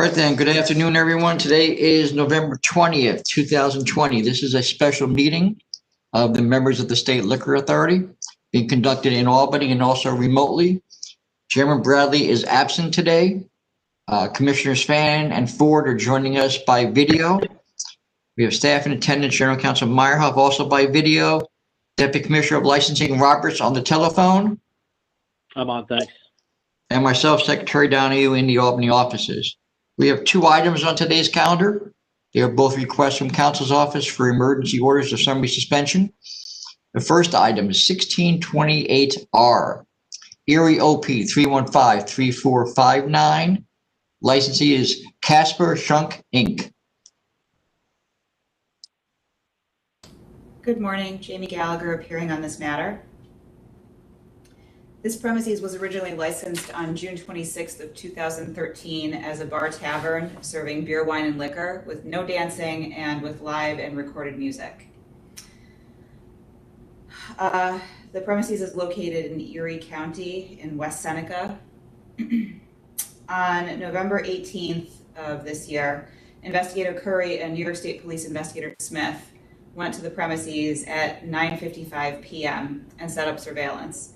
right then, good afternoon, everyone. Today is November 20th, 2020. This is a special meeting of the members of the State Liquor Authority being conducted in Albany and also remotely. Chairman Bradley is absent today. Commissioners Fannin and Ford are joining us by video. We have staff in attendance, General Counsel Meyerhoff also by video. Deputy Commissioner of Licensing Roberts on the telephone. I'm on, thanks. And myself, Secretary Donahue, in the Albany offices. We have two items on today's calendar. They are both requests from Counsel's Office for emergency orders of summary suspension. The first item is 1628R, Erie OP 315-3459. Licensee is Casper Shunk, Inc. Good morning, Jamie Gallagher appearing on this matter. This premises was originally licensed on June 26th of 2013 as a bar tavern serving beer, wine, and liquor with no dancing and with live and recorded music. The premises is located in Erie County in West Seneca. On November 18th of this year, Investigator Curry and New York State Police Investigator Smith went to the premises at 9:55 p.m. and set up surveillance.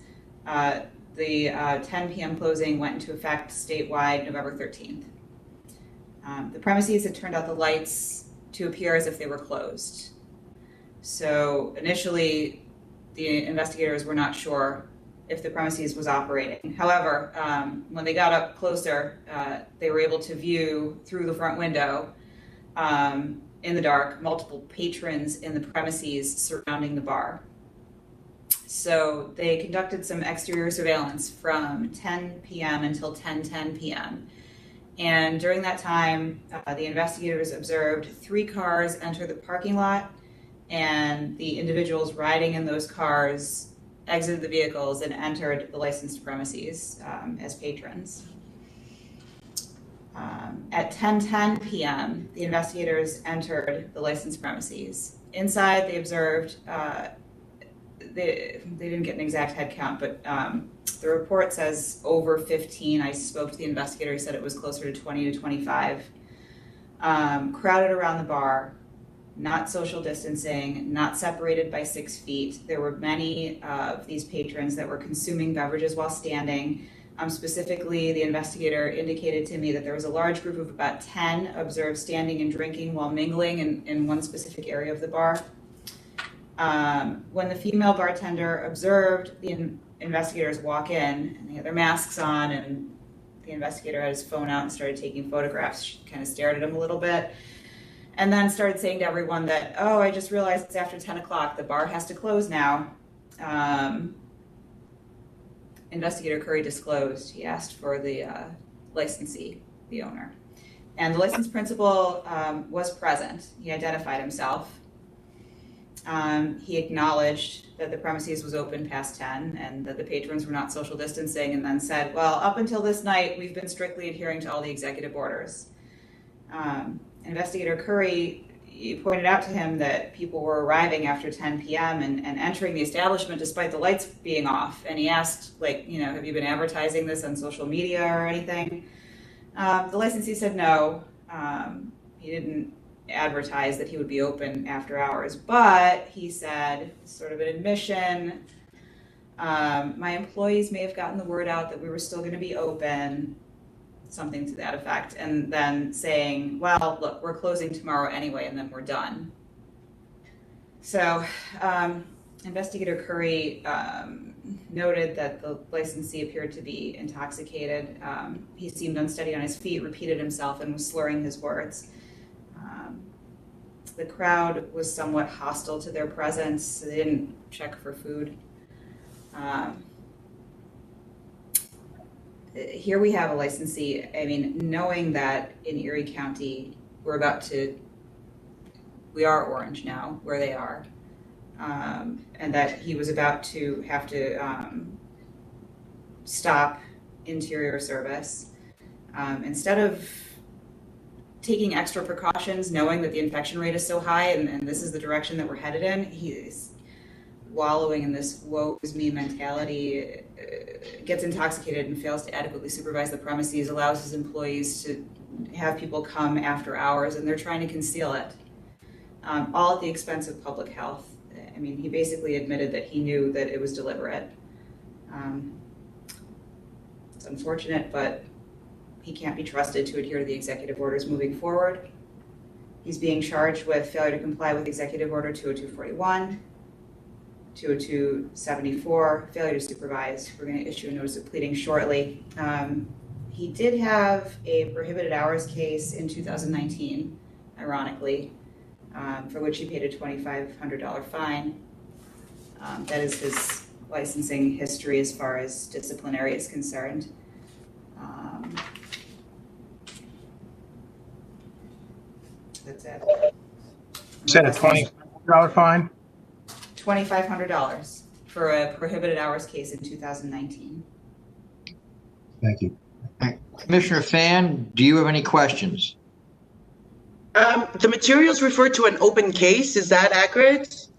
The 10 p.m. closing went into effect statewide November 13th. The premises had turned out the lights to appear as if they were closed. So initially, the investigators were not sure if the premises was operating. However, when they got up closer, they were able to view through the front window in the dark multiple patrons in the premises surrounding the bar. So they conducted some exterior surveillance from 10 p.m. until 10:10 p.m. And during that time, the investigators observed 3 cars enter the parking lot, and the individuals riding in those cars exited the vehicles and entered the licensed premises as patrons. At 10:10 p.m., the investigators entered the licensed premises. Inside, they observed they didn't get an exact head count, but the report says over 15. I spoke to the investigator. He said it was closer to 20 to 25. Crowded around the bar, not social distancing, not separated by 6 feet. There were many of these patrons that were consuming beverages while standing. Specifically, the investigator indicated to me that there was a large group of about 10 observed standing and drinking while mingling in one specific area of the bar. When the female bartender observed the investigators walk in, and they had their masks on, and the investigator had his phone out and started taking photographs, she kind of stared at him a little bit, and then started saying to everyone that, oh, I just realized it's after 10 o'clock, the bar has to close now. Investigator Curry disclosed, he asked for the licensee, the owner. And the license principal was present. He identified himself. He acknowledged that the premises was open past 10 and that the patrons were not social distancing, and then said, well, up until this night, we've been strictly adhering to all the executive orders. Investigator Curry pointed out to him that people were arriving after 10 p.m. and entering the establishment despite the lights being off. And he asked, have you been advertising this on social media or anything? The licensee said no. He didn't advertise that he would be open after hours, but he said, sort of an admission, my employees may have gotten the word out that we were still going to be open, something to that effect, and then saying, well, look, we're closing tomorrow anyway, and then we're done. So Investigator Curry noted that the licensee appeared to be intoxicated. He seemed unsteady on his feet, repeated himself, and was slurring his words. The crowd was somewhat hostile to their presence, so they didn't check for food. Here we have a licensee, knowing that in Erie County, we are orange now, where they are, and that he was about to have to stop interior service. Instead of taking extra precautions, knowing that the infection rate is so high and this is the direction that we're headed in, he's wallowing in this woe is me mentality, gets intoxicated and fails to adequately supervise the premises, allows his employees to have people come after hours, and they're trying to conceal it, all at the expense of public health. I mean, he basically admitted that he knew that it was deliberate. It's unfortunate, but he can't be trusted to adhere to the executive orders moving forward. He's being charged with failure to comply with Executive Order 20241, 20274, failure to supervise. We're going to issue a notice of pleading shortly. He did have a prohibited hours case in 2019, ironically, for which he paid a $2,500 fine. That is his licensing history as far as disciplinary is concerned. That's it. Is that a $20 fine? $2,500 for a prohibited hours case in 2019. Thank you. Commissioner Fan, do you have any questions? The materials refer to an open case. Is that accurate?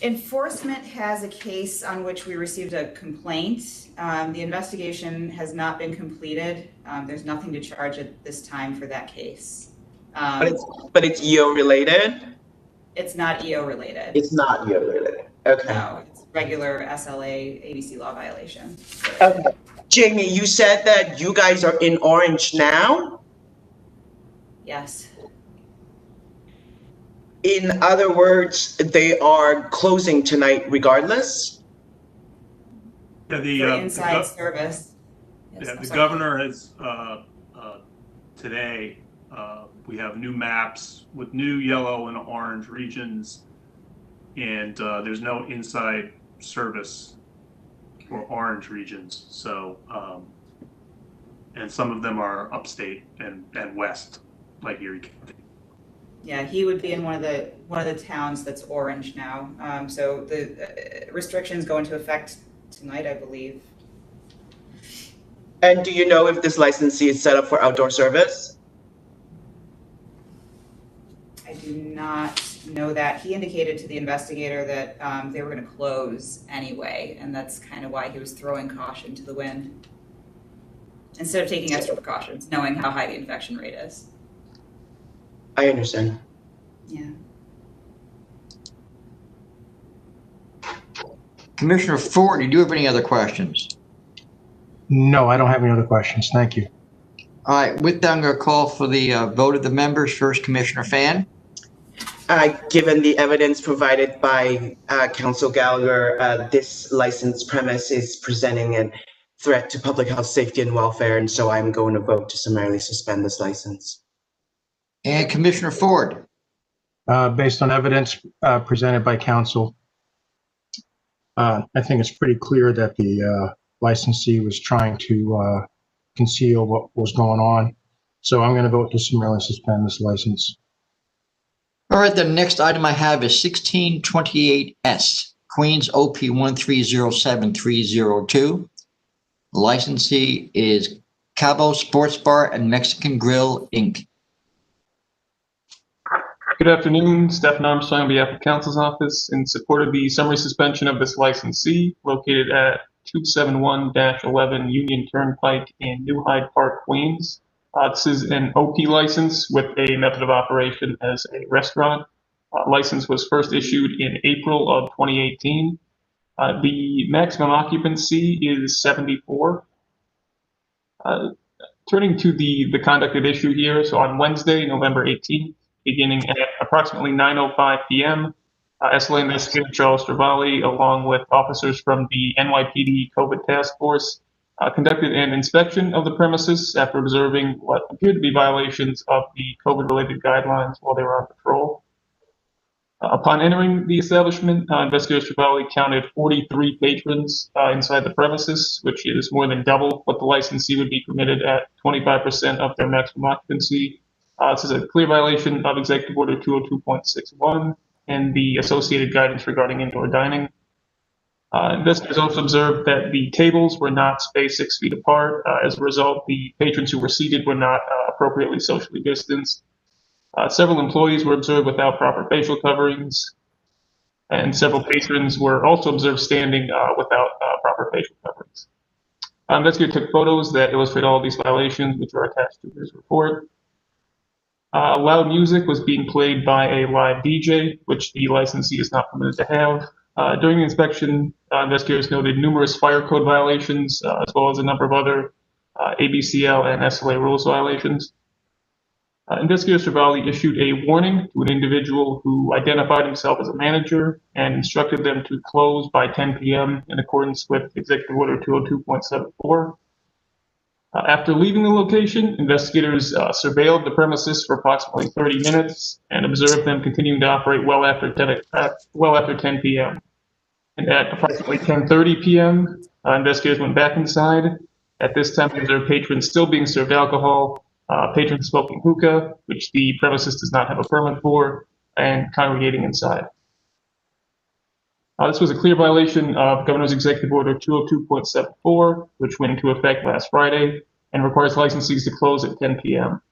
Enforcement has a case on which we received a complaint. The investigation has not been completed. There's nothing to charge at this time for that case. But it's EO related? It's not EO related. It's not EO related. Okay. No, it's regular SLA ABC law violation. Okay. Jamie, you said that you guys are in Orange now? Yes. In other words, they are closing tonight regardless? Yeah, For inside service. Yes, yeah, I'm the sorry. governor has, today, we have new maps with new yellow and orange regions, and there's no inside service for orange regions. So, and some of them are upstate and west, like Erie County. Yeah, he would be in one of the towns that's orange now. So the restrictions go into effect tonight, I believe. And do you know if this licensee is set up for outdoor service? I do not know that. He indicated to the investigator that they were going to close anyway, and that's kind of why he was throwing caution to the wind instead of taking extra precautions, knowing how high the infection rate is. I understand. Yeah. Commissioner Ford, do you have any other questions? No, I don't have any other questions. Thank you. All right, with that, I'm going to call for the vote of the members. First, Commissioner Fan. Given the evidence provided by Council Gallagher, this licensed premise is presenting a threat to public health, safety, and welfare, and so I'm going to vote to summarily suspend this license. And Commissioner Ford. Based on evidence presented by counsel, I think it's pretty clear that the licensee was trying to conceal what was going on. So I'm going to vote to summarily suspend this license. All right, the next item I have is 1628S, Queens OP 1307302. Licensee is Cabo Sports Bar and Mexican Grill, Inc. Good afternoon, Stephen Armstrong on behalf of Counsel's Office in support of the summary suspension of this licensee located at 271-11 Union Turnpike in New Hyde Park, Queens. This is an OP license with a method of operation as a restaurant. License was first issued in April of 2018. The maximum occupancy is 74. Turning to the conduct at issue here, so on Wednesday, November 18th, beginning at approximately 9:05 p.m., SLA investigator Charles Stravali, along with officers from the NYPD COVID task force, conducted an inspection of the premises after observing what appeared to be violations of the COVID-related guidelines while they were on patrol. Upon entering the establishment, investigator Stravali counted 43 patrons inside the premises, which is more than double what the licensee would be permitted at 25% of their maximum occupancy. This is a clear violation of Executive Order 202.61 and the associated guidance regarding indoor dining. Investigators also observed that the tables were not spaced 6 feet apart. As a result, the patrons who were seated were not appropriately socially distanced. Several employees were observed without proper facial coverings, and several patrons were also observed standing without proper facial coverings. Investigator took photos that illustrate all of these violations, which are attached to his report. Loud music was being played by a live DJ, which the licensee is not permitted to have. During the inspection, investigators noted numerous fire code violations, as well as a number of other ABCL and SLA rules violations. Investigator Cervalli issued a warning to an individual who identified himself as a manager and instructed them to close by 10 p.m. in accordance with Executive Order 202.74. After leaving the location, investigators surveilled the premises for approximately 30 minutes and observed them continuing to operate well after 10 p.m. And at approximately 10:30 p.m., investigators went back inside. At this time, they observed patrons still being served alcohol, patrons smoking hookah, which the premises does not have a permit for, and congregating inside. This was a clear violation of Governor's Executive Order 202.74, which went into effect last Friday and requires licensees to close at 10 p.m.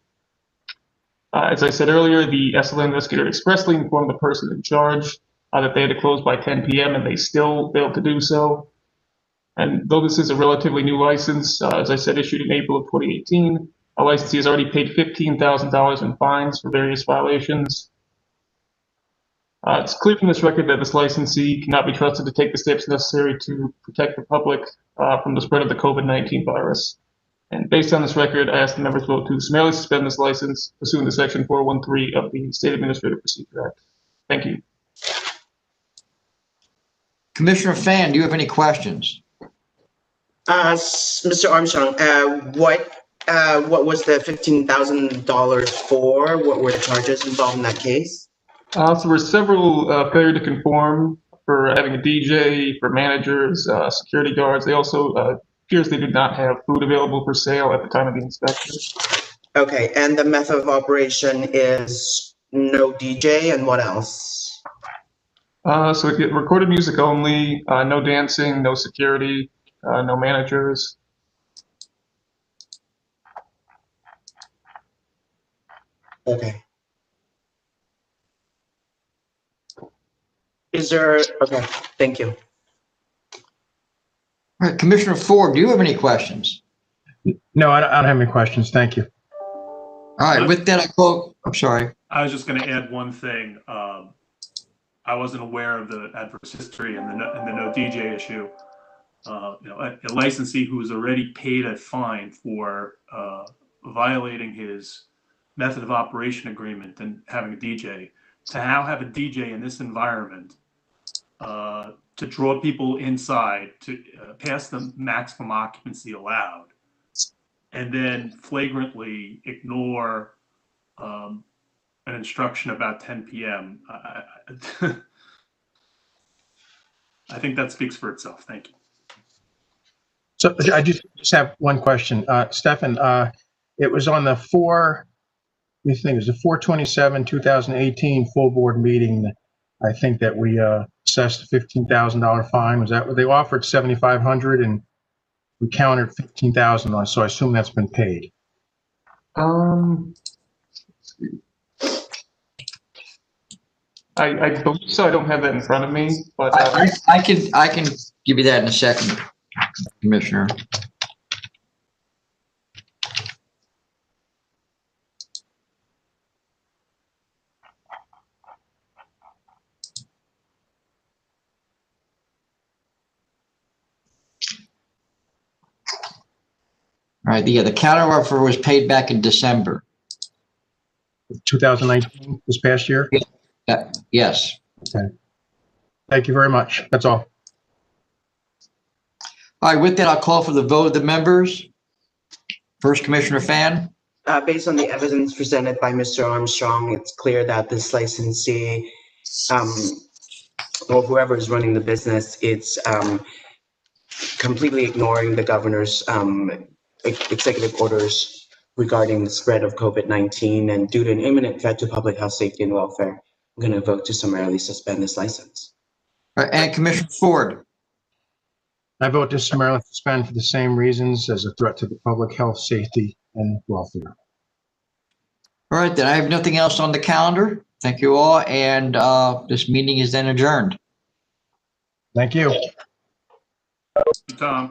As I said earlier, the SLA investigator expressly informed the person in charge that they had to close by 10 p.m. and they still failed to do so. And though this is a relatively new license, as I said, issued in April of 2018, a licensee has already paid $15,000 in fines for various violations. It's clear from this record that this licensee cannot be trusted to take the steps necessary to protect the public from the spread of the COVID-19 virus. And based on this record, I ask the members vote to summarily suspend this license pursuant to Section 413 of the State Administrative Procedure Act. Thank you. Commissioner Fan, do you have any questions? Mr. Armstrong, what was the $15,000 for? What were the charges involved in that case? So there were several failure to conform for having a DJ, for managers, security guards. They also appears they did not have food available for sale at the time of the inspection. Okay, and the method of operation is no DJ, and what else? So it recorded music only, no dancing, no security, no managers. Okay. Is there, okay, thank you. All right, Commissioner Ford, do you have any questions? No, I don't have any questions. Thank you. All right, with that, I call, I'm sorry. I was just going to add one thing. I wasn't aware of the adverse history and the no DJ issue. A licensee who has already paid a fine for violating his method of operation agreement and having a DJ, to now have a DJ in this environment to draw people inside to past the maximum occupancy allowed, and then flagrantly ignore an instruction about 10 p.m. I think that speaks for itself. Thank you. So I just have one question. Stefan, it was on the 4/27/2018 full board meeting. I think that we assessed a $15,000 fine. Was that what they offered? $7,500 and we countered $15,000. So I assume that's been paid. I believe so. I don't have that in front of me, but I can give you that in a second, Commissioner. All right, the counteroffer was paid back in December. 2019, this past year? Yes. Okay. Thank you very much. That's all. All right, with that, I'll call for the vote of the members. First, Commissioner Fan. Based on the evidence presented by Mr. Armstrong, it's clear that this licensee, or whoever is running the business, it's completely ignoring the governor's executive orders regarding the spread of COVID-19, and due to an imminent threat to public health, safety, and welfare, I'm going to vote to summarily suspend this license. All right, and Commissioner Ford. I vote to summarily suspend for the same reasons, as a threat to the public health, safety, and welfare. All right, then I have nothing else on the calendar. Thank you all, and this meeting is then adjourned. Thank you. Tom.